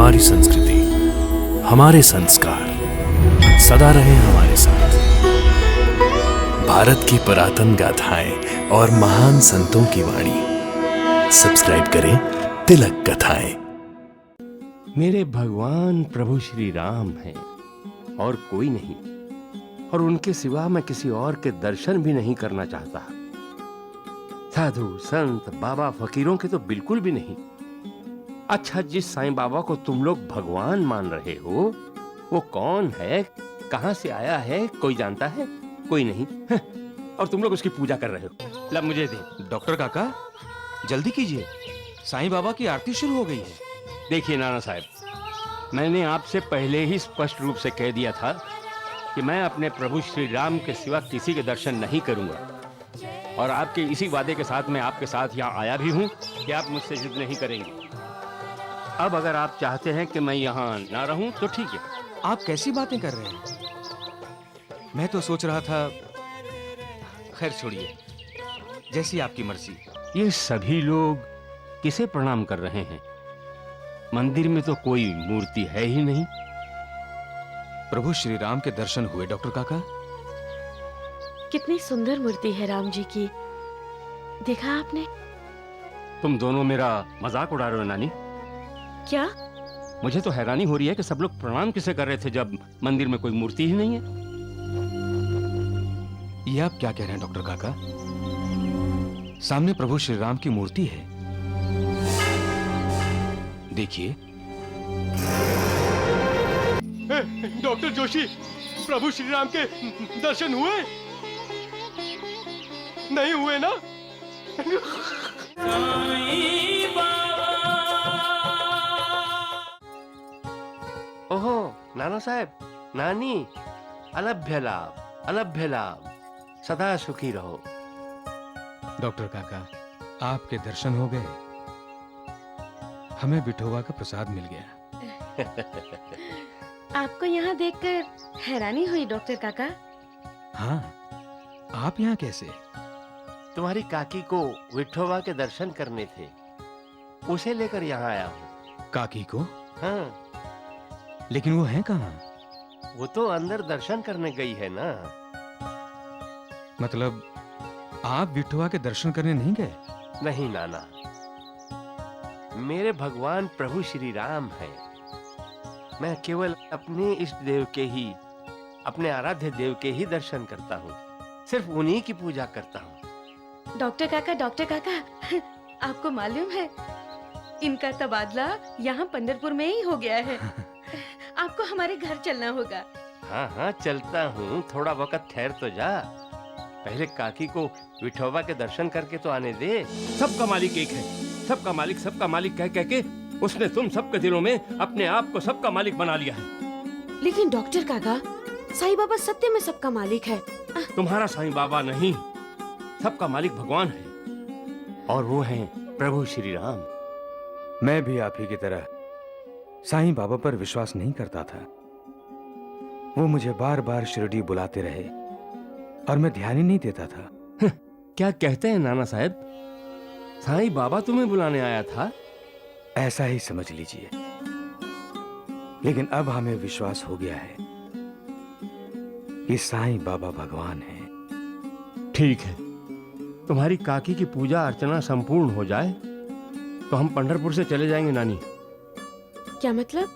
हमारी संस्कृति, हमारे संस्कार सदा रहे हमारे साथ। भारत की पुरातन गाथाएं और महान संतों की वाणी। सब्सक्राइब करें तिलक कथाएं। मेरे भगवान प्रभु श्री राम हैं और कोई नहीं, और उनके सिवा मैं किसी और के दर्शन भी नहीं करना चाहता। साधु संत बाबा फकीरों के तो बिल्कुल भी नहीं। अच्छा, जिस साईं बाबा को तुम लोग भगवान मान रहे हो वो कौन है, कहां से आया है, कोई जानता है? कोई नहीं। और तुम लोग उसकी पूजा कर रहे हो। लब मुझे दे। डॉक्टर काका जल्दी कीजिए, साईं बाबा की आरती शुरू हो गई है। देखिए नाना साहब, मैंने आपसे पहले ही स्पष्ट रूप से कह दिया था कि मैं अपने प्रभु श्री राम के सिवा किसी के दर्शन नहीं करूंगा, और आपके इसी वादे के साथ मैं आपके साथ यहाँ आया भी हूँ कि आप मुझसे जिद नहीं करेंगे। अब अगर आप चाहते हैं कि मैं यहाँ ना रहूं तो ठीक है। आप कैसी बातें कर रहे हैं? मैं तो सोच रहा था, खैर छोड़िए, जैसी आपकी मर्जी। ये सभी लोग किसे प्रणाम कर रहे हैं? मंदिर में तो कोई मूर्ति है ही नहीं। प्रभु श्री राम के दर्शन हुए डॉक्टर काका? कितनी सुंदर मूर्ति है राम जी की, देखा आपने? तुम दोनों मेरा मजाक उड़ा रहे हो नानी। क्या? मुझे तो हैरानी हो रही है कि सब लोग प्रणाम किसे कर रहे थे जब मंदिर में कोई मूर्ति ही नहीं है। ये आप क्या कह रहे हैं डॉक्टर काका? सामने प्रभु श्री राम की मूर्ति है, देखिए। डॉक्टर जोशी, प्रभु श्री राम के दर्शन हुए? नहीं हुए ना? ओहो नाना साहब, नानी, अलभ्य लाभ, अलभ्य लाभ, सदा सुखी रहो। डॉक्टर काका आपके दर्शन हो गए, हमें बिठोवा का प्रसाद मिल गया। आपको यहाँ देखकर हैरानी हुई डॉक्टर काका। हाँ, आप यहाँ कैसे? तुम्हारी काकी को विठोबा के दर्शन करने थे, उसे लेकर यहाँ आया हूँ। काकी को? हाँ, लेकिन वो है कहाँ? वो तो अंदर दर्शन करने गई है ना। मतलब आप विठोबा के दर्शन करने नहीं गए? नहीं नाना, मेरे भगवान प्रभु श्री राम हैं। मैं केवल अपने इष्ट देव के ही, अपने आराध्य देव के ही दर्शन करता हूँ, सिर्फ उन्हीं की पूजा करता हूँ। डॉक्टर काका, आपको मालूम है इनका तबादला यहाँ पंढरपुर में ही हो गया है। आपको हमारे घर चलना होगा। हाँ हाँ चलता हूँ, थोड़ा वक्त ठहर तो जा। पहले काकी को विठोबा के दर्शन करके तो आने दे। सबका मालिक एक है, सबका मालिक कह के उसने तुम सबके दिलों में अपने आप को सबका मालिक बना लिया है। लेकिन डॉक्टर काका, साईं बाबा सत्य में सबका मालिक है। तुम्हारा साईं बाबा नहीं, सबका मालिक भगवान है, और वो हैं प्रभु श्री राम। मैं भी आप ही की तरह साईं बाबा पर विश्वास नहीं करता था। वो मुझे बार बार शिरडी बुलाते रहे और मैं ध्यान ही नहीं देता था। क्या कहते हैं नाना साहब, साईं बाबा तुम्हें बुलाने आया था? ऐसा ही समझ लीजिए। लेकिन अब हमें विश्वास हो गया है कि साईं बाबा भगवान हैं। ठीक है, तुम्हारी काकी की पूजा अर्चना संपूर्ण हो जाए तो हम पंढरपुर से चले जाएंगे नानी। क्या मतलब?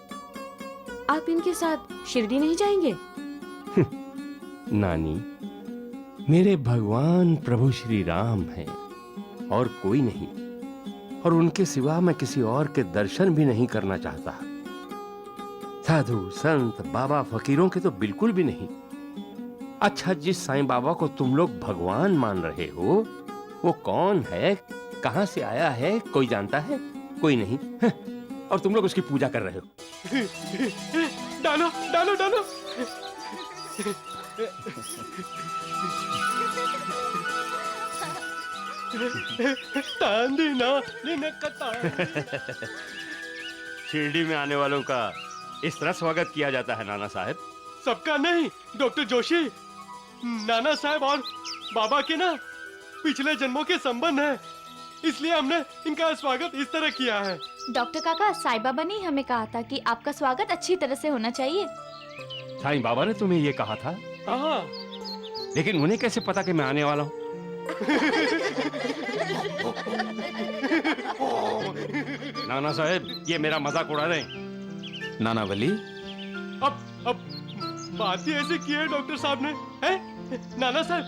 आप इनके साथ शिरडी नहीं जाएंगे? नानी, मेरे भगवान प्रभु श्री राम हैं और कोई नहीं, और उनके सिवा मैं किसी और के दर्शन भी नहीं करना चाहता। साधु संत बाबा फकीरों के तो बिल्कुल भी नहीं। अच्छा, जिस साईं बाबा को तुम लोग भगवान मान रहे हो वो कौन है, कहां से आया है, कोई जानता है? कोई नहीं। और तुम लोग उसकी पूजा कर रहे हो। डालो डालो डालो। शिरडी में आने वालों का इस तरह स्वागत किया जाता है नाना साहब। सबका नहीं डॉक्टर जोशी, नाना साहब और बाबा के ना पिछले जन्मों के संबंध है, इसलिए हमने इनका स्वागत इस तरह किया है। डॉक्टर काका, साईं बाबा ने हमें कहा था कि आपका स्वागत अच्छी तरह से होना चाहिए। साईं बाबा ने तुम्हें ये कहा था, हाँ। लेकिन उन्हें कैसे पता कि मैं आने वाला हूँ? नाना साहब, ये मेरा मजाक उड़ा रहे हैं। नानावली, अब बात ही ऐसे की है डॉक्टर साहब ने, हैं? नाना साहब,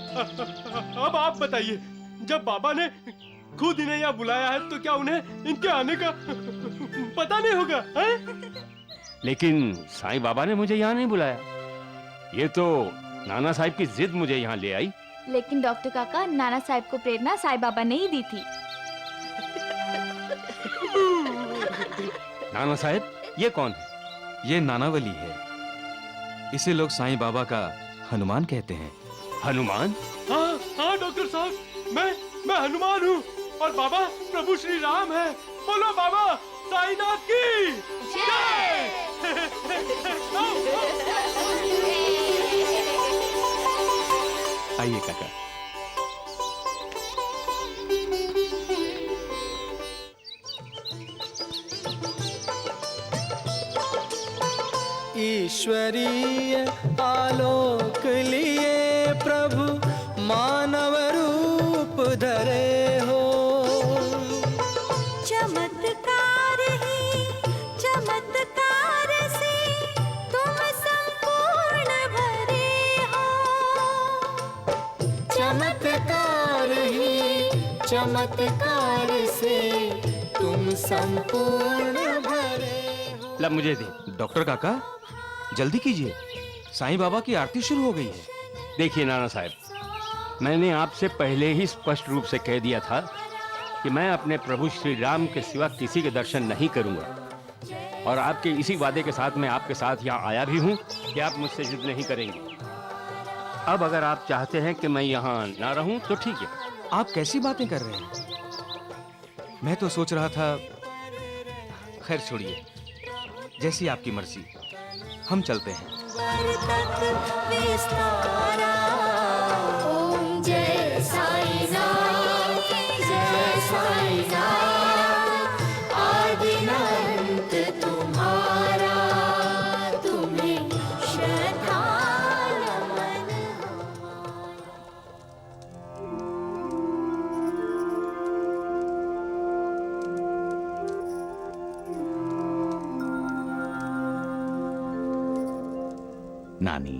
अब आप बताइए, जब बाबा ने खुद इन्हें यहाँ बुलाया है तो क्या उन्हें इनके आने का पता नहीं होगा, हैं? लेकिन साईं बाबा ने मुझे यहाँ नहीं बुलाया। ये तो नाना साहब की जिद मुझे यहाँ ले आई। लेकिन डॉक्टर काका, नाना साहब को प्रेरणा साईं बाबा ने ही दी थी। नाना साहब, ये कौन है? ये नानावली है। इसे लोग साईं बाबा का हनुमान कहते हैं। हनुमान? हाँ हाँ डॉक्टर साहब, मैं हनुमान हूँ और बाबा प्रभु श्री राम है। बोलो बाबा साईनाथ की जय। आइए काका। ईश्वरीय आलोक लिए प्रभु मानव रूप धरे हो। चमत्कार ही चमत्कार से तुम संपूर्ण भरे हो। चमत्कार ही चमत्कार से तुम संपूर्ण भरे हो। लब मुझे दे। डॉक्टर काका, जल्दी कीजिए, साईं बाबा की आरती शुरू हो गई है। देखिए नाना साहब, मैंने आपसे पहले ही स्पष्ट रूप से कह दिया था कि मैं अपने प्रभु श्री राम के सिवा किसी के दर्शन नहीं करूंगा, और आपके इसी वादे के साथ मैं आपके साथ यहाँ आया भी हूँ कि आप मुझसे जिद नहीं करेंगे। अब अगर आप चाहते हैं कि मैं यहाँ ना रहूं तो ठीक है। आप कैसी बातें कर रहे हैं? मैं तो सोच रहा था, खैर छोड़िए, जैसी आपकी मर्जी, हम चलते हैं। ओम जय साईनाथ, जय साईनाथ, आदिनाथ तुम्हारा, तुम्हें श्रद्धा नमन हमारा। नानी,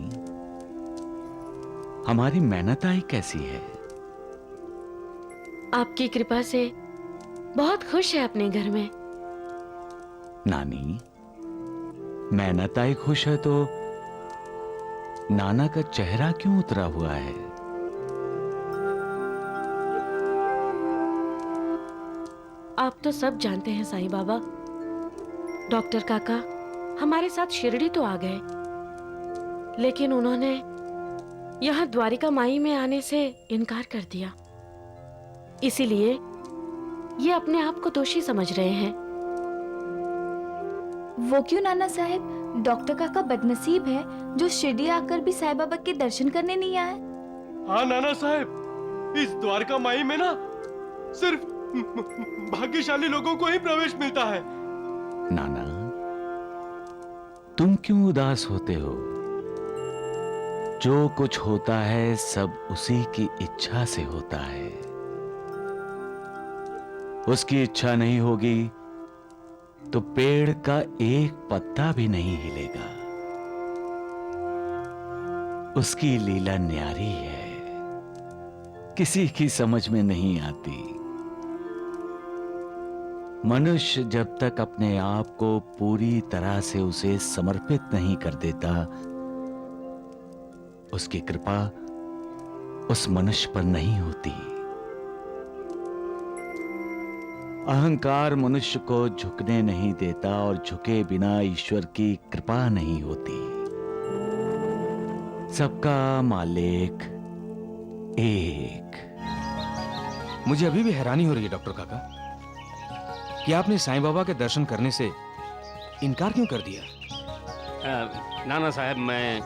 हमारी मेहनताई कैसी है? आपकी कृपा से बहुत खुश है अपने घर में। नानी, मेहनताई खुश है तो नाना का चेहरा क्यों उतरा हुआ है? आप तो सब जानते हैं साईं बाबा, डॉक्टर काका हमारे साथ शिरडी तो आ गए, लेकिन उन्होंने यहाँ द्वारिका माई में आने से इनकार कर दिया। इसीलिए ये अपने आप को दोषी समझ रहे हैं। वो क्यों नाना साहब? डॉक्टर काका बदनसीब है जो शिरडी आकर भी साईं बाबा के दर्शन करने नहीं आए। हाँ नाना साहब, इस द्वारका माई में ना सिर्फ भाग्यशाली लोगों को ही प्रवेश मिलता है। नाना, तुम क्यों उदास होते हो? जो कुछ होता है सब उसी की इच्छा से होता है। उसकी इच्छा नहीं होगी तो पेड़ का एक पत्ता भी नहीं हिलेगा। उसकी लीला न्यारी है, किसी की समझ में नहीं आती। मनुष्य जब तक अपने आप को पूरी तरह से उसे समर्पित नहीं कर देता, उसकी कृपा उस मनुष्य पर नहीं होती। अहंकार मनुष्य को झुकने नहीं देता और झुके बिना ईश्वर की कृपा नहीं होती। सबका मालिक एक। मुझे अभी भी हैरानी हो रही है डॉक्टर काका कि आपने साईं बाबा के दर्शन करने से इनकार क्यों कर दिया? नाना साहब, मैं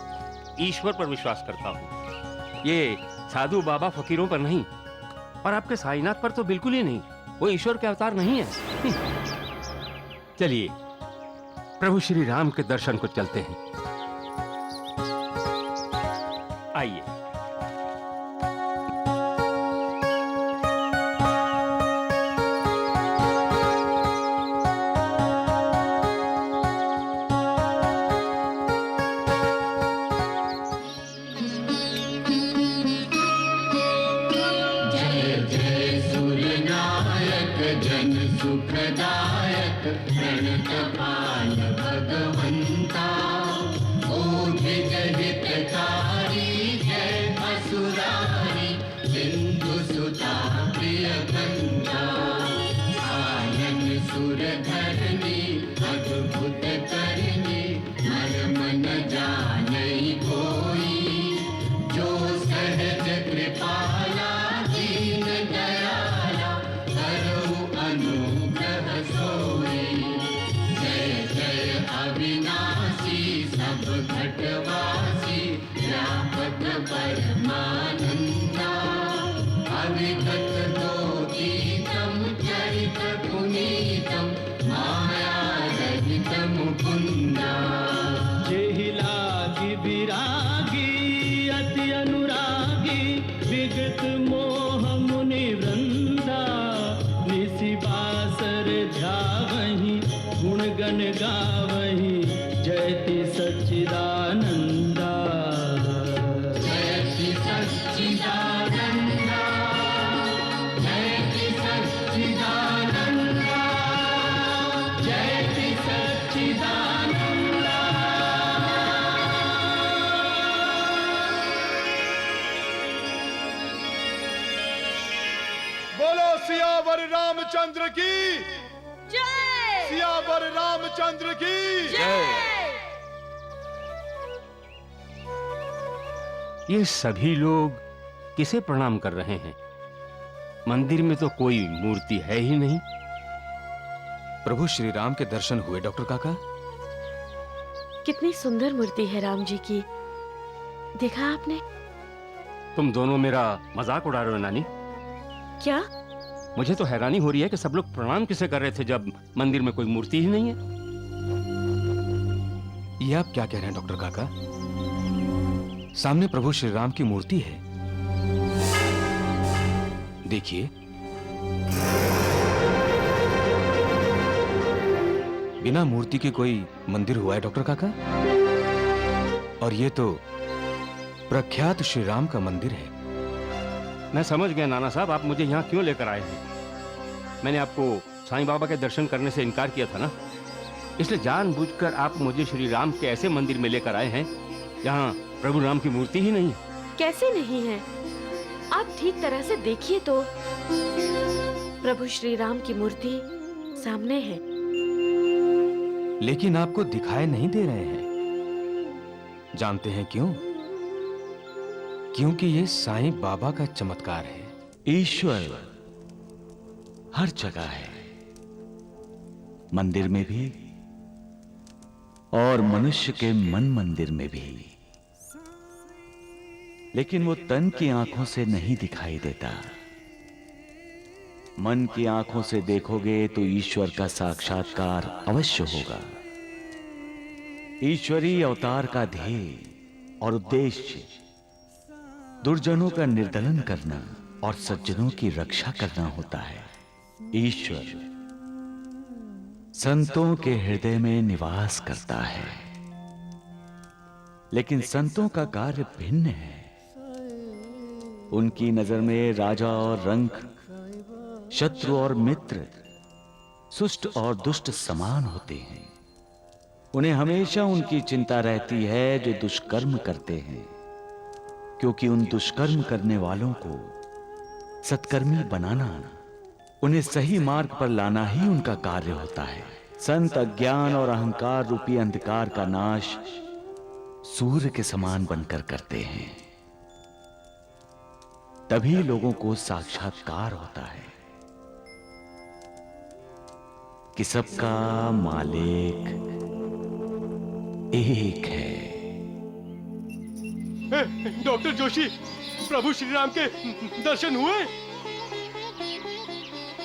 ईश्वर पर विश्वास करता हूँ, ये साधु बाबा फकीरों पर नहीं, और आपके साईनाथ पर तो बिल्कुल ही नहीं। वो ईश्वर के अवतार नहीं है। चलिए प्रभु श्री राम के दर्शन को चलते हैं। आइए। रामचंद्र की जय। सियावर रामचंद्र की जय। ये सभी लोग किसे प्रणाम कर रहे हैं? मंदिर में तो कोई मूर्ति है ही नहीं। प्रभु श्री राम के दर्शन हुए डॉक्टर काका? कितनी सुंदर मूर्ति है राम जी की, देखा आपने? तुम दोनों मेरा मजाक उड़ा रहे हो नानी? क्या? मुझे तो हैरानी हो रही है कि सब लोग प्रणाम किसे कर रहे थे जब मंदिर में कोई मूर्ति ही नहीं है। ये आप क्या कह रहे हैं डॉक्टर काका? सामने प्रभु श्री राम की मूर्ति है, देखिए। बिना मूर्ति के कोई मंदिर हुआ है डॉक्टर काका? और ये तो प्रख्यात श्री राम का मंदिर है। मैं समझ गया नाना साहब, आप मुझे यहाँ क्यों लेकर आए हैं। मैंने आपको साईं बाबा के दर्शन करने से इनकार किया था ना, इसलिए जानबूझकर आप मुझे श्री राम के ऐसे मंदिर में लेकर आए हैं जहाँ प्रभु राम की मूर्ति ही नहीं। कैसे नहीं है? आप ठीक तरह से देखिए तो प्रभु श्री राम की मूर्ति सामने है। लेकिन आपको दिखाई नहीं दे रहे हैं। जानते हैं क्यों? क्योंकि ये साईं बाबा का चमत्कार है। ईश्वर हर जगह है, मंदिर में भी और मनुष्य के मन मंदिर में भी। लेकिन वो तन की आंखों से नहीं दिखाई देता। मन की आंखों से देखोगे तो ईश्वर का साक्षात्कार अवश्य होगा। ईश्वरीय अवतार का ध्येय और उद्देश्य दुर्जनों का निर्दलन करना और सज्जनों की रक्षा करना होता है। ईश्वर संतों के हृदय में निवास करता है, लेकिन संतों का कार्य भिन्न है। उनकी नजर में राजा और रंक, शत्रु और मित्र, सुष्ट और दुष्ट समान होते हैं। उन्हें हमेशा उनकी चिंता रहती है जो दुष्कर्म करते हैं, क्योंकि उन दुष्कर्म करने वालों को सत्कर्मी बनाना, उन्हें सही मार्ग पर लाना ही उनका कार्य होता है। संत अज्ञान और अहंकार रूपी अंधकार का नाश सूर्य के समान बनकर करते हैं। तभी लोगों को साक्षात्कार होता है कि सबका मालिक एक है। डॉक्टर जोशी, प्रभु श्री राम के दर्शन हुए?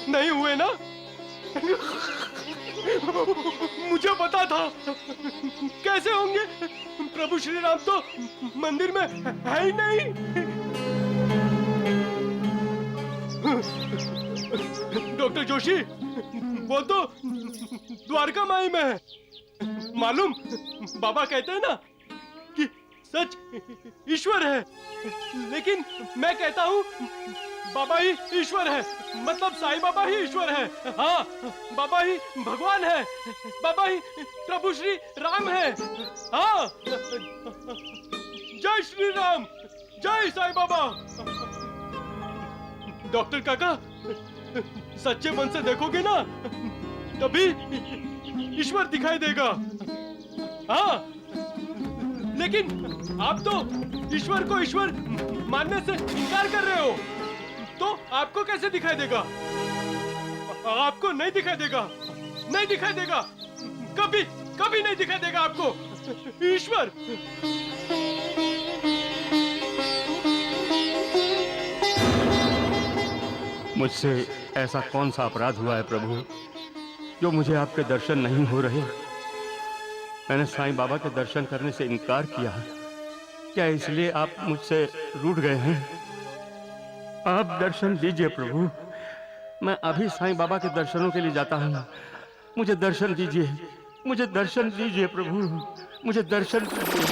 नहीं हुए ना? मुझे पता था। कैसे होंगे? प्रभु श्री राम तो मंदिर में है ही नहीं। डॉक्टर जोशी, वो तो द्वारका माई में है। मालूम, बाबा कहते हैं ना कि सच ईश्वर है, लेकिन मैं कहता हूँ बाबा ही ईश्वर है। मतलब साईं बाबा ही ईश्वर है। हाँ, बाबा ही भगवान है। बाबा ही प्रभु श्री राम है। हाँ, जय श्री राम, जय साईं बाबा। डॉक्टर काका, सच्चे मन से देखोगे ना, तभी ईश्वर दिखाई देगा। हाँ, लेकिन आप तो ईश्वर को ईश्वर मानने से इनकार कर रहे हो, तो आपको कैसे दिखाई देगा? आपको नहीं दिखाई देगा, नहीं दिखाई देगा, कभी कभी नहीं दिखाई देगा आपको ईश्वर। मुझसे ऐसा कौन सा अपराध हुआ है प्रभु, जो मुझे आपके दर्शन नहीं हो रहे? मैंने साईं बाबा के दर्शन करने से इनकार किया। क्या इसलिए आप मुझसे रूठ गए हैं? आप दर्शन दीजिए प्रभु। मैं अभी साईं बाबा के दर्शनों के लिए जाता हूँ। मुझे दर्शन दीजिए, मुझे दर्शन दीजिए प्रभु, मुझे दर्शन दीजिए।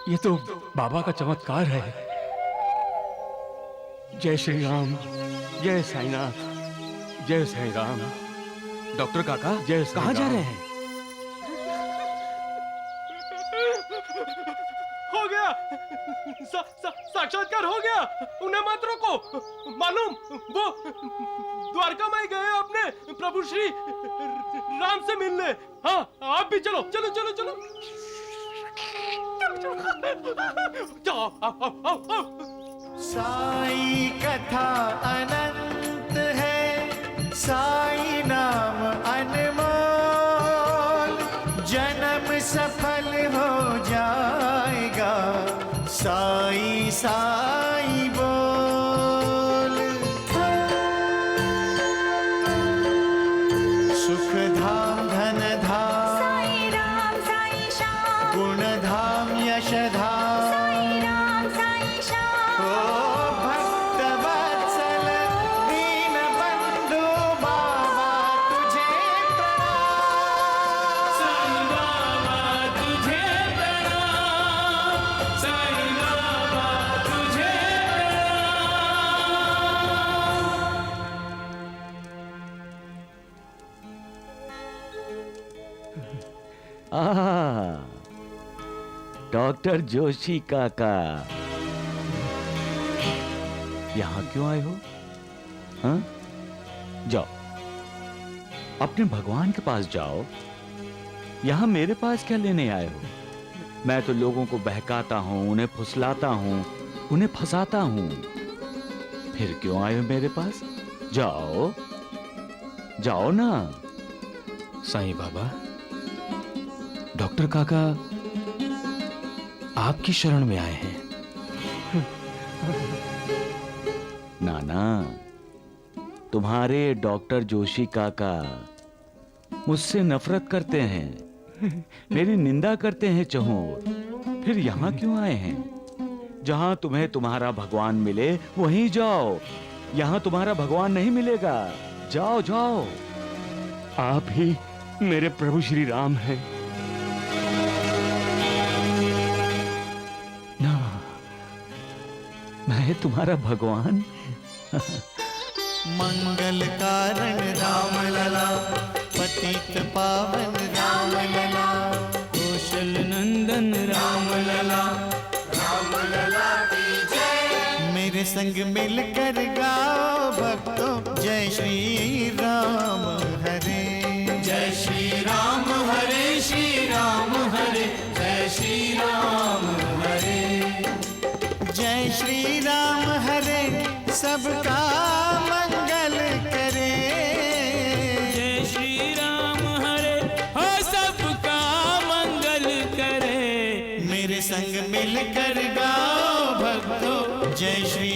ये तो बाबा का चमत्कार है। जय श्री राम, जय साईनाथ, जय साईं राम। डॉक्टर काका, जय कहाँ जा रहे हैं? हो गया, साक्षात्कार हो गया। उन्हें मत रोको। मालूम, वो द्वारका माई गए अपने प्रभु श्री राम से मिलने। हाँ, आप भी चलो, चलो चलो चलो। जाओ, आओ। साई कथा अनंत है, साई नाम अनमोल, जन्म सफल हो जाएगा, साई साई बोल। सुख धाम, धन धाम, साई राम साई श्याम, गुण धाम, यश धाम, साई राम साई श्याम। ओ भक्त वत्सल दीन बंधु बाबा तुझे प्रणाम। साईं बाबा तुझे प्रणाम, साईं बाबा तुझे डॉक्टर जोशी काका, यहाँ क्यों आए हो? हाँ? जाओ, अपने भगवान के पास जाओ। यहाँ मेरे पास क्या लेने आए हो? मैं तो लोगों को बहकाता हूँ, उन्हें फुसलाता हूँ, उन्हें फंसाता हूँ। फिर क्यों आए हो मेरे पास? जाओ, जाओ ना। साईं बाबा, डॉक्टर काका आपकी शरण में आए हैं। नाना, तुम्हारे डॉक्टर जोशी काका मुझसे नफरत करते हैं, मेरी निंदा करते हैं चहुर। फिर यहाँ क्यों आए हैं? जहां तुम्हें तुम्हारा भगवान मिले वहीं जाओ। यहाँ तुम्हारा भगवान नहीं मिलेगा। जाओ जाओ। आप ही मेरे प्रभु श्री राम हैं। ना, मैं तुम्हारा भगवान। मंगल कारण राम लला, पतित पावन राम लला, कौशल नंदन राम लला, राम लला की जय। मेरे संग मिलकर गाओ भक्तों, जय श्री राम हरे, जय श्री राम हरे, श्री राम हरे, जय श्री राम हरे, जय श्री राम हरे, सबका मंगल करे। जय श्री राम हरे, हो सबका मंगल करे। मेरे संग मिलकर गाओ भक्तों, जय श्री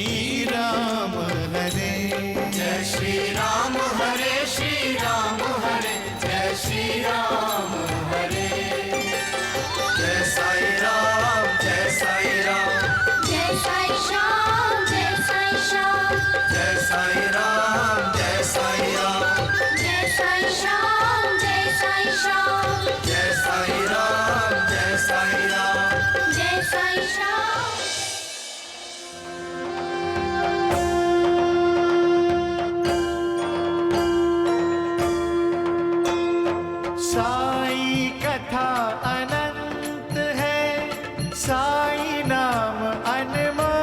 साई राम जय साई राम जय साई श्याम जय साई श्याम जय साई राम जय साई राम जय साई श्याम। साई कथा अनंत है, साई नाम अनमोल,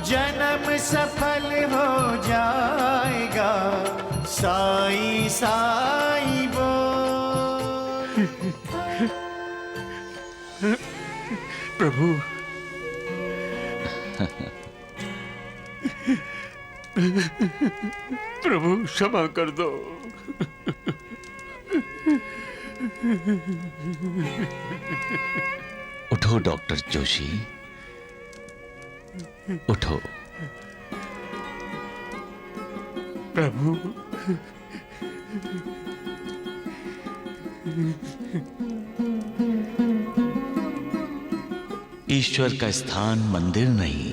जन्म सफल हो जाएगा, साई साई बोल। प्रभु प्रभु क्षमा कर दो। उठो डॉक्टर जोशी, उठो। प्रभु ईश्वर का स्थान मंदिर नहीं,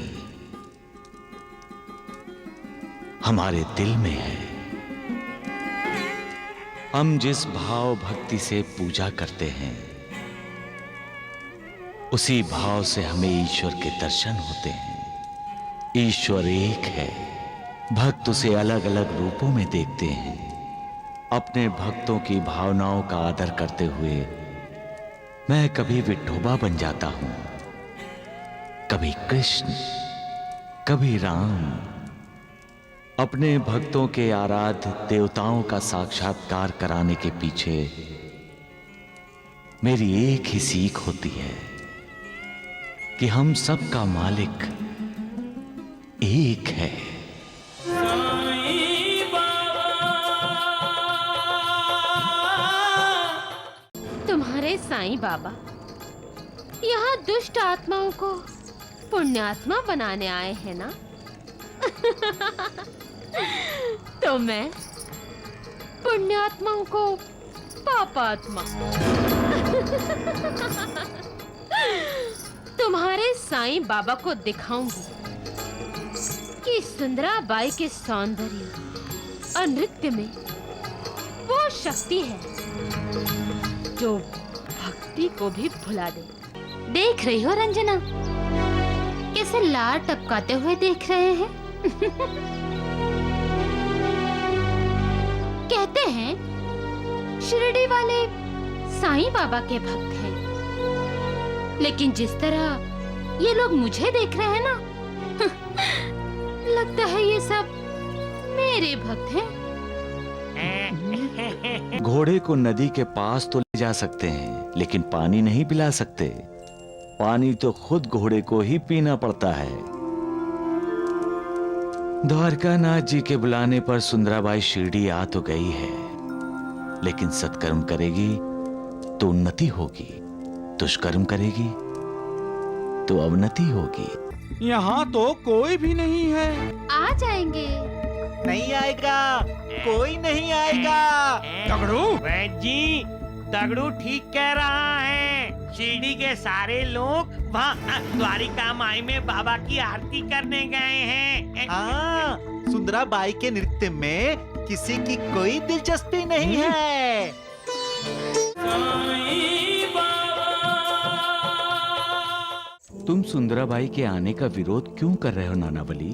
हमारे दिल में है। हम जिस भाव भक्ति से पूजा करते हैं, उसी भाव से हमें ईश्वर के दर्शन होते हैं। ईश्वर एक है, भक्त उसे अलग अलग रूपों में देखते हैं। अपने भक्तों की भावनाओं का आदर करते हुए मैं कभी विठोबा बन जाता हूं, कभी कृष्ण, कभी राम। अपने भक्तों के आराध्य देवताओं का साक्षात्कार कराने के पीछे मेरी एक ही सीख होती है कि हम सबका मालिक एक है। तुम्हारे साईं बाबा यहाँ दुष्ट आत्माओं को पुण्यात्मा बनाने आए हैं ना? तो मैं पुण्यात्माओं को पापात्मा। तुम्हारे साईं बाबा को दिखाऊंगी कि सुंदराबाई के सौंदर्य और नृत्य में वो शक्ति है जो भक्ति को भी भुला दे। देख रही हो रंजना, कैसे लार टपकाते हुए देख रहे हैं? कहते हैं शिरडी वाले साईं बाबा के भक्त हैं, लेकिन जिस तरह ये लोग मुझे देख रहे हैं ना, लगता है ये सब मेरे भक्त हैं। घोड़े को नदी के पास तो ले जा सकते हैं, लेकिन पानी नहीं पिला सकते। पानी तो खुद घोड़े को ही पीना पड़ता है। द्वारकानाथ जी के बुलाने पर सुंदराबाई शिरडी आ तो गई है, लेकिन सत्कर्म करेगी तो उन्नति होगी, दुष्कर्म करेगी तो अवनति होगी। यहाँ तो कोई भी नहीं है। आ जाएंगे। नहीं आएगा, कोई नहीं आएगा। तगड़ू वैद्य जी, तगड़ू ठीक कह रहा है। शिरडी के सारे लोग वहाँ द्वारिका माई में बाबा की आरती करने गए हैं। हाँ, सुंदराबाई के नृत्य में किसी की कोई दिलचस्पी नहीं है। तुम सुंदराबाई के आने का विरोध क्यों कर रहे हो नानावली?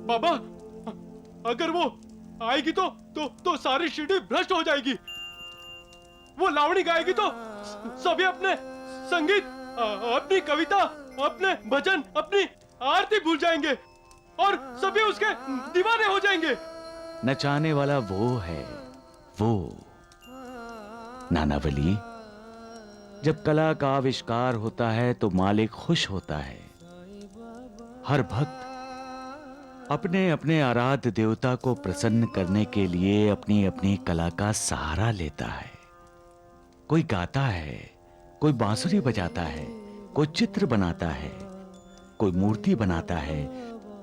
बाबा, अगर वो आएगी तो सारी शिरडी भ्रष्ट हो जाएगी। वो लावणी गाएगी तो सभी अपने संगीत, अपनी कविता, अपने भजन, अपनी आरती भूल जाएंगे और सभी उसके दीवाने हो जाएंगे। नचाने वाला वो है, वो। नानावली, जब कला का आविष्कार होता है तो मालिक खुश होता है। हर भक्त अपने अपने आराध्य देवता को प्रसन्न करने के लिए अपनी अपनी कला का सहारा लेता है। कोई गाता है, कोई बांसुरी बजाता है, कोई चित्र बनाता है, कोई मूर्ति बनाता है,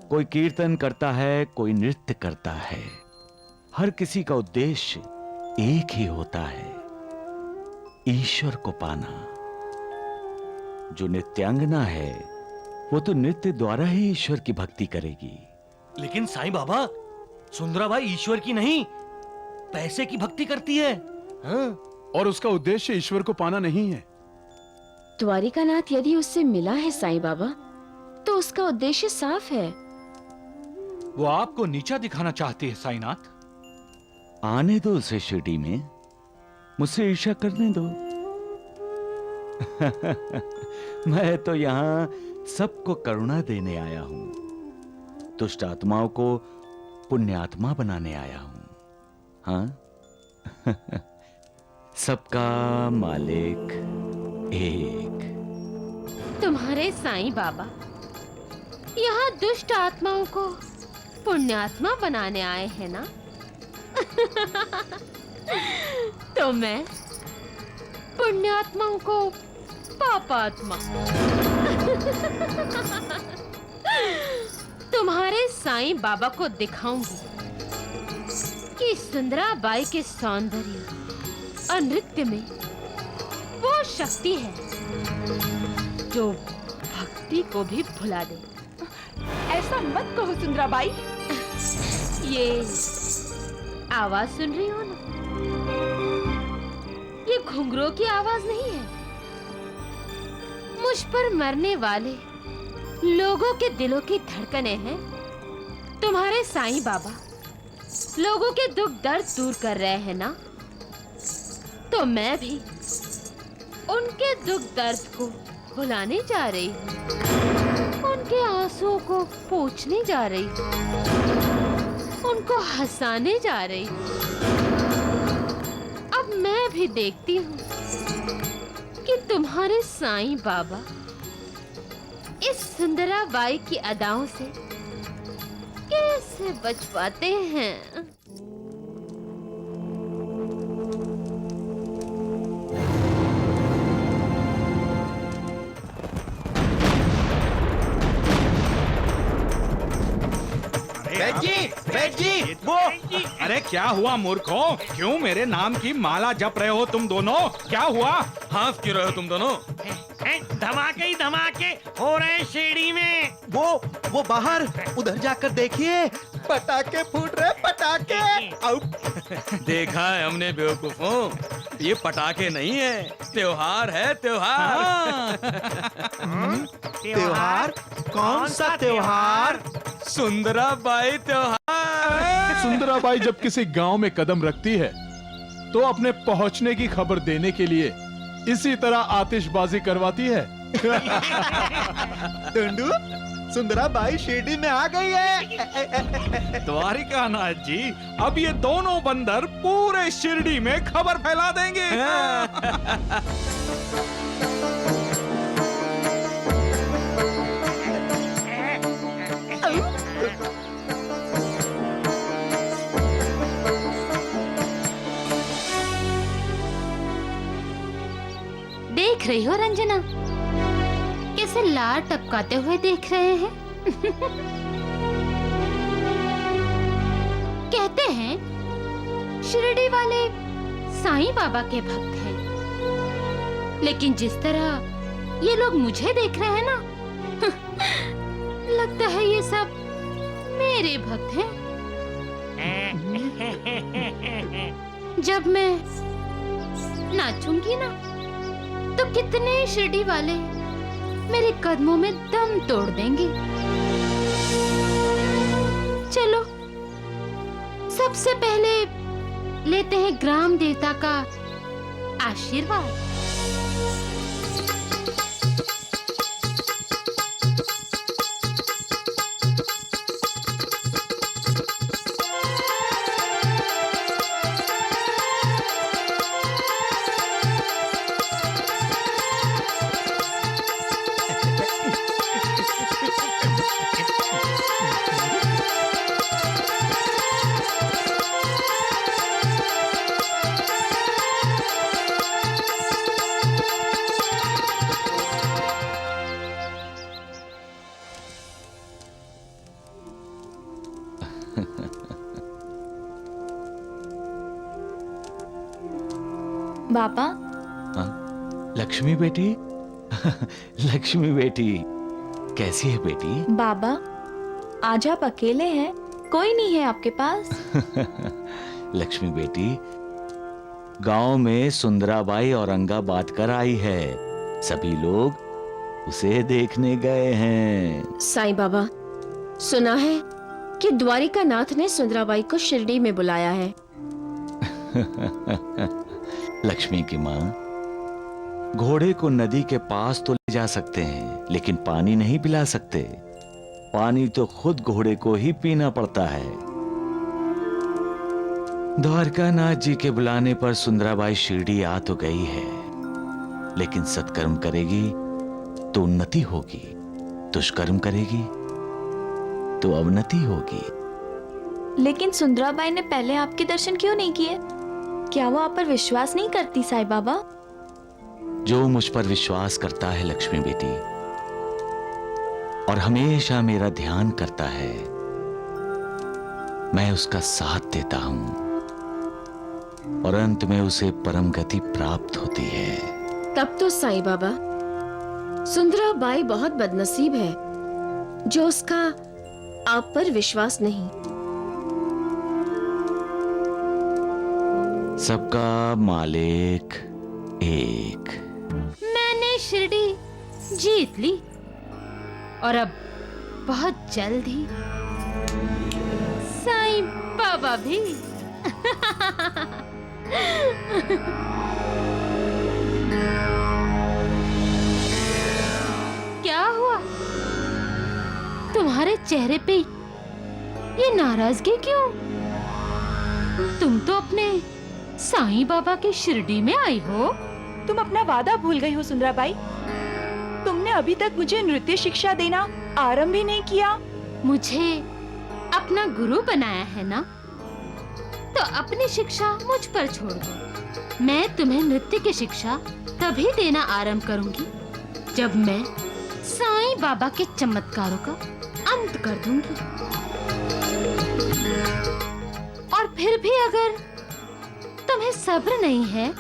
कोई कीर्तन करता है, कोई नृत्य करता है। हर किसी का उद्देश्य एक ही होता है, ईश्वर को पाना। जो नृत्यांगना है वो तो नृत्य द्वारा ही ईश्वर की भक्ति करेगी। लेकिन साईं बाबा, सुंदराबाई ईश्वर की नहीं, पैसे की भक्ति करती है। हाँ? और उसका उद्देश्य ईश्वर को पाना नहीं है। द्वारिकानाथ यदि उससे मिला है साईं बाबा, तो उसका उद्देश्य साफ है। वो आपको नीचा दिखाना चाहती है साईनाथ। आने दो उसे शिरडी में, मुझसे ईर्ष्या करने दो। मैं तो यहाँ सबको करुणा देने आया हूं, दुष्ट आत्माओं को पुण्यात्मा बनाने आया हूं। हाँ? सबका मालिक एक। तुम्हारे साईं बाबा यहाँ दुष्ट आत्माओं को पुण्यात्मा बनाने आए हैं ना? तो मैं पुण्यात्माओं को पापात्मा। तुम्हारे साईं बाबा को दिखाऊंगी कि सुंदराबाई के सौंदर्य और नृत्य में वो शक्ति है जो भक्ति को भी भुला दे। ऐसा मत कहो सुंदराबाई। ये आवाज सुन रही हो ना? ये घुंघरों की आवाज नहीं है। मुझ पर मरने वाले लोगों के दिलों की धड़कनें हैं। तुम्हारे साईं बाबा लोगों के दुख दर्द दूर कर रहे हैं ना? तो मैं भी उनके दुख दर्द को भुलाने जा रही हूँ। उनके आंसुओं को पोंछने जा रही हूँ, उनको हंसाने जा रही हूँ। अब मैं भी देखती हूँ कि तुम्हारे साईं बाबा इस सुंदराबाई की अदाओं से कैसे बच पाते हैं। बैठ जी, वो अरे क्या हुआ मूर्खों? क्यों मेरे नाम की माला जप रहे हो तुम दोनों? क्या हुआ? हाथ क्यों रहे हो तुम दोनों? धमाके ही धमाके हो रहे हैं शिरडी में। वो बाहर उधर जाकर देखिए, पटाखे फूट रहे, पटाखे। देखा है हमने बेवकूफों, ये पटाखे नहीं है, त्योहार है, त्योहार। त्योहार? कौन सा त्योहार? सुंदराबाई त्योहार। सुंदराबाई जब किसी गांव में कदम रखती है तो अपने पहुंचने की खबर देने के लिए इसी तरह आतिशबाजी करवाती है। टुंडू, सुंदराबाई शिरडी में आ गई है। द्वारिकानाथ जी, अब ये दोनों बंदर पूरे शिरडी में खबर फैला देंगे। देख रही हो रंजना, कैसे लार टपकाते हुए देख रहे हैं। कहते हैं शिरडी वाले साईं बाबा के भक्त हैं, लेकिन जिस तरह ये लोग मुझे देख रहे हैं ना, लगता है ये सब मेरे भक्त हैं। जब मैं नाचूंगी ना, तो कितने शिरडी वाले मेरे कदमों में दम तोड़ देंगे। चलो, सबसे पहले लेते हैं ग्राम देवता का आशीर्वाद। बाबा। हाँ? लक्ष्मी बेटी। लक्ष्मी बेटी कैसी है बेटी? बाबा, आज आप अकेले हैं, कोई नहीं है आपके पास? लक्ष्मी बेटी, गांव में सुंदराबाई औरंगा बात कर आई है। सभी लोग उसे देखने गए हैं। साईं बाबा, सुना है कि द्वारिका नाथ ने सुंदराबाई को शिरडी में बुलाया है। लक्ष्मी की माँ, घोड़े को नदी के पास तो ले जा सकते हैं, लेकिन पानी नहीं पिला सकते। पानी तो खुद घोड़े को ही पीना पड़ता है। द्वारका नाथ जी के बुलाने पर सुंदराबाई शिरडी आ तो गई है, लेकिन सत्कर्म करेगी तो उन्नति होगी, दुष्कर्म करेगी तो अवनति होगी। लेकिन सुंदराबाई ने पहले आपके दर्शन क्यों नहीं किए? क्या वो आप पर विश्वास नहीं करती साईं बाबा? जो मुझ पर विश्वास करता है लक्ष्मी बेटी, और हमेशा मेरा ध्यान करता है, मैं उसका साथ देता हूं और अंत में उसे परम गति प्राप्त होती है। तब तो साईं बाबा, सुंदराबाई बहुत बदनसीब है जो उसका आप पर विश्वास नहीं। सबका मालिक एक। मैंने शिरडी जीत ली और अब बहुत जल्द ही साईं बाबा भी। क्या हुआ? तुम्हारे चेहरे पे ये नाराजगी क्यों? तुम तो अपने साईं बाबा की शिरडी में आई हो। तुम अपना वादा भूल गई हो सुंदराबाई। तुमने अभी तक मुझे नृत्य शिक्षा देना आरंभ ही नहीं किया। मुझे अपना गुरु बनाया है ना, तो अपनी शिक्षा मुझ पर छोड़ दो। मैं तुम्हें नृत्य की शिक्षा तभी देना आरंभ करूंगी जब मैं साईं बाबा के चमत्कारों का अंत कर दूंगी। और फिर भी अगर तुम्हें सब्र नहीं है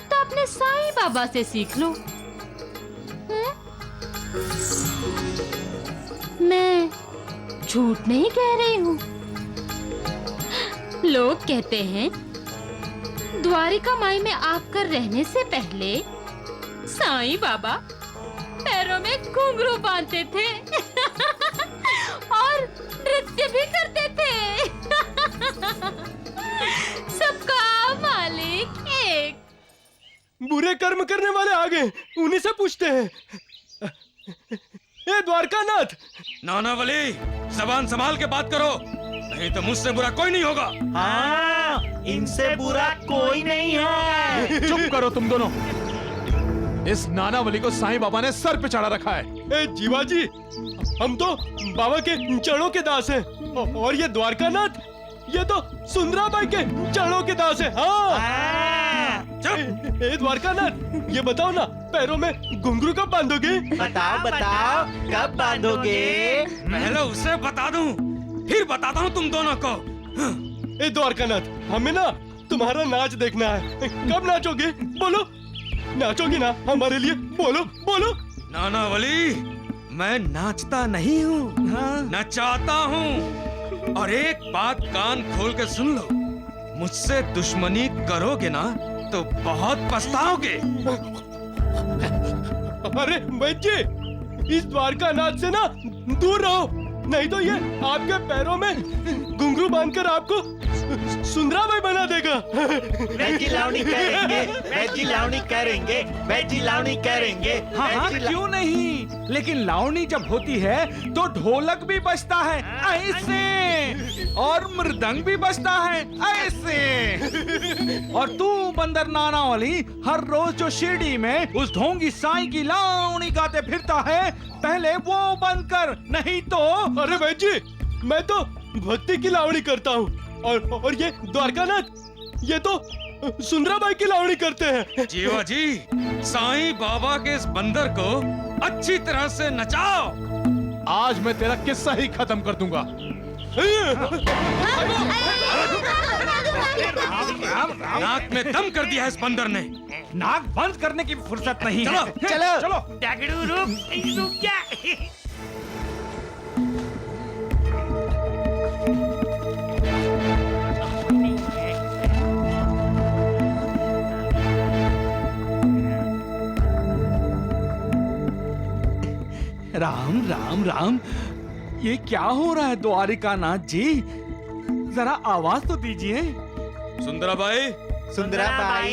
तो अपने साईं बाबा से सीख लो। मैं झूठ नहीं कह रही हूँ। लोग कहते हैं द्वारिका माई में आकर रहने से पहले साईं बाबा पैरों में घुंघरू बांधते थे और नृत्य भी करते थे। सबका मालिक एक। बुरे कर्म करने वाले आ गए, उन्हीं से पूछते हैं। ए द्वारका नाथ! नानावली, जबान संभाल के बात करो, नहीं तो मुझसे बुरा कोई नहीं होगा। हाँ, इनसे बुरा कोई नहीं है। चुप करो तुम दोनों। इस नानावली को साईं बाबा ने सर पे चढ़ा रखा है। ए जीवाजी, हम तो बाबा के चरणों के दास हैं, और ये द्वारका नाथ, ये तो सुंदराबाई के चरणों के दास है। हाँ। ए द्वारका नाथ, ये बताओ ना, पैरों में घुंघरू कब बांधोगे? बताओ बताओ, कब बांधोगे? पहले उसे बता दूं, फिर बताता हूँ तुम दोनों को। ए द्वारका नाथ, हमें ना तुम्हारा नाच देखना है। कब नाचोगे? बोलो, नाचोगे ना हमारे लिए? बोलो बोलो। नानावली, मैं नाचता नहीं हूँ, नचाता हूँ। और एक बात कान खोल के सुन लो, मुझसे दुश्मनी करोगे ना तो बहुत पछताओगे। अरे वैद्य जी, इस द्वारका नाथ से ना दूर रहो, नहीं तो ये आपके पैरों में घुंघरू बांधकर आपको सुंदराबाई बना देगा। वैजी लावणी करेंगे, वैजी लावणी करेंगे, वैजी लावणी करेंगे। हाँ हाँ, क्यों नहीं? लेकिन लावणी जब होती है तो ढोलक भी बजता है ऐसे, और मृदंग भी बजता है ऐसे। और तू बंदर नानावली हर रोज जो शिरडी में उस ढोंगी साईं की लावणी गाते फिरता है, पहले वो बंद कर, नहीं तो। अरे वैद्य जी, मैं तो भक्ति की लावणी करता हूँ, और ये द्वारका नाथ, ये तो सुंदराबाई की लावणी करते हैं। जीवा जी, साईं बाबा के इस बंदर को अच्छी तरह से नचाओ। आज मैं तेरा किस्सा ही खत्म कर दूंगा। नाक में दम कर दिया इस बंदर ने। नाक बंद करने की फुर्सत नहीं चलो, है। चलो चलो। डगड़ू रुक जा। राम राम राम, ये क्या हो रहा है द्वारिकानाथ जी? जरा आवाज तो दीजिए। सुंदराबाई, सुंदराबाई।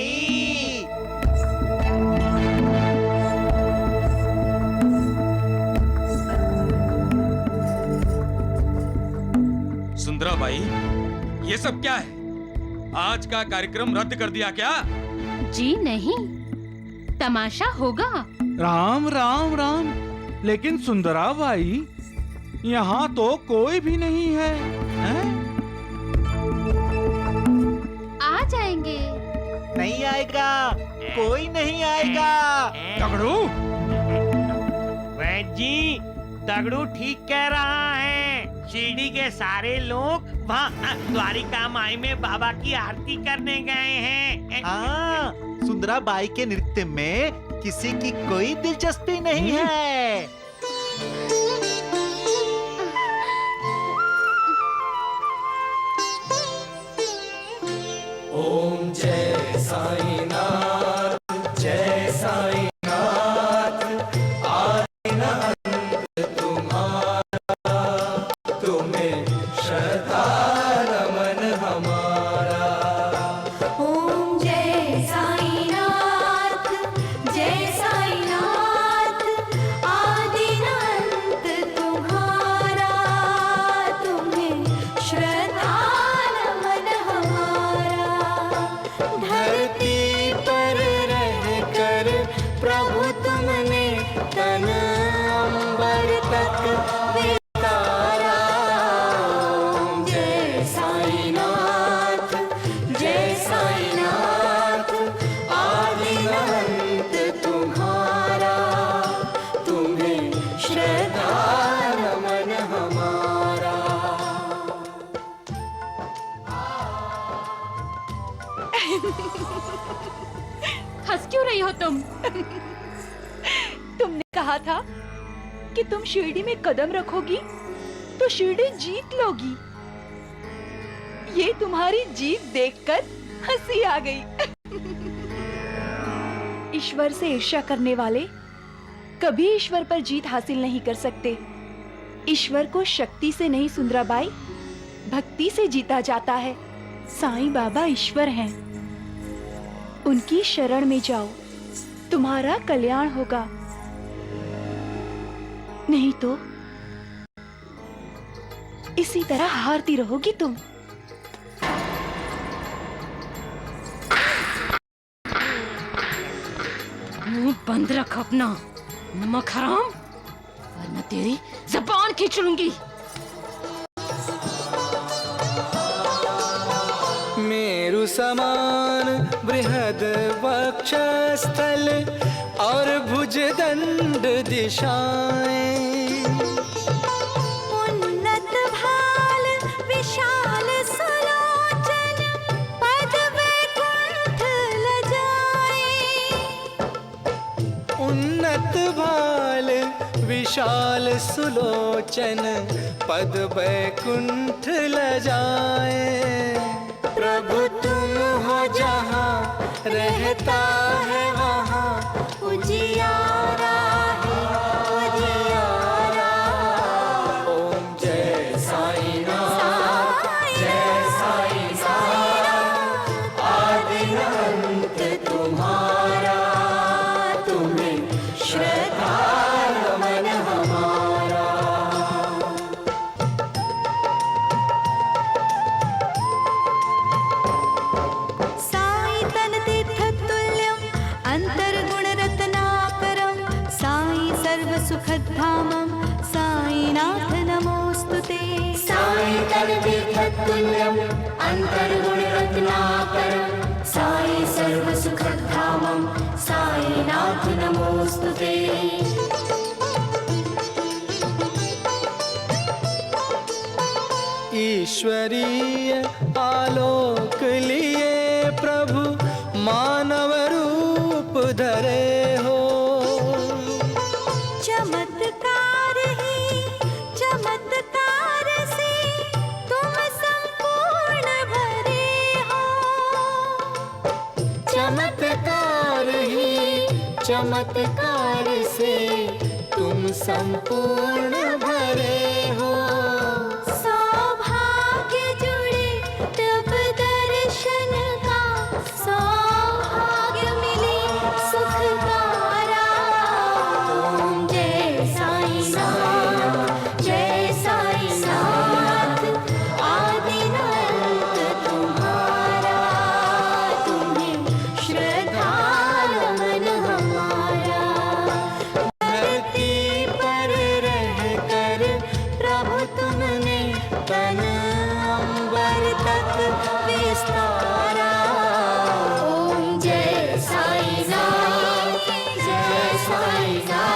सुंदराबाई, ये सब क्या है? आज का कार्यक्रम रद्द कर दिया क्या? जी नहीं, तमाशा होगा। राम राम राम, लेकिन सुंदराबाई यहाँ तो कोई भी नहीं है, हैं? आ जाएंगे। नहीं आएगा, कोई नहीं आएगा। तगड़ू, वैद्य जी, तगड़ू ठीक कह रहा है। शिरडी के सारे लोग वहाँ द्वारिका माई में बाबा की आरती करने गए हैं। हाँ, सुंदराबाई के नृत्य में किसी की कोई दिलचस्पी नहीं है। ओम जय साईनाथ, जय साईनाथ। आदि न अंत तुम्हारा, तुम्हें श्रद्धा नमन हमारा। ओम जय साईनाथ, जय साईनाथ। आदि न अंत तुम्हारा, तुम्हें श्रद्धा नमन हमारा। धरती पर रहकर प्रभु तुमने तन अंबर तक वितारा। ओम जय साईनाथ, जय साईनाथ। आदि न अंत तुम्हारा, तुम्हें श्रद्धा नमन हमारा। हंस क्यों रही हो तुम? तुमने कहा था कि तुम शिरडी में कदम रखोगी तो शिरडी जीत लोगी। ये तुम्हारी जीत देखकर हंसी आ गई। ईश्वर से ईर्ष्या करने वाले कभी ईश्वर पर जीत हासिल नहीं कर सकते। ईश्वर को शक्ति से नहीं सुंदराबाई, भक्ति से जीता जाता है। साईं बाबा ईश्वर हैं, उनकी शरण में जाओ, तुम्हारा कल्याण होगा। नहीं तो इसी तरह हारती रहोगी तुम। मुंह बंद रख अपना, नमक हराम, वरना तेरी जबान खींच लूंगी। मेरु समान बृहद वक्षस्थल और भुजदंड दिशाएं। उन्नत भाल विशाल सुलोचन, पद वैकुंठ लजाए। उन्नत भाल विशाल सुलोचन, पद वैकुंठ लजाए। प्रभु तुम हो जहाँ, रहता है वहाँ उजियारा है, उजियारा। ओम जय साईनाथ, जय साईनाथ। आदि न अंत तुम्हारा, तुम्हें श्रद्धा नमन हमारा। साई तन तीर्थ तुल्यम, अंतर्गुण रत्नाकरम। साई सर्व सुखद धामम, साईनाथ नमोस्तुते। साई तन तीर्थ तुल्यम, अंतर्गुण रत्नाकरम। साई सर्व सुखद धामम, साईनाथ नमोस्तुते। ईश्वरीय आलोक लिए प्रभु मानव रूप धरे हो। चमत्कार ही चमत्कार से तुम संपूर्ण भरे हो। चमत्कार ही चमत्कार से तुम तुम संपूर्ण भरे हो। सौभाग्य जुड़े तब दर्शन का, सौभाग्य मिले सुख द्वारा। ओम जय साईं नाथ, जय साईं नाथ, आदिनाथ तुम्हारा, तुम्हें श्रद्धा नमन हमारा। धरती पर रहकर प्रभु तुमने तन अंबर तक विस्तारा। ओम जय साईं नाथ, जय साईं नाथ।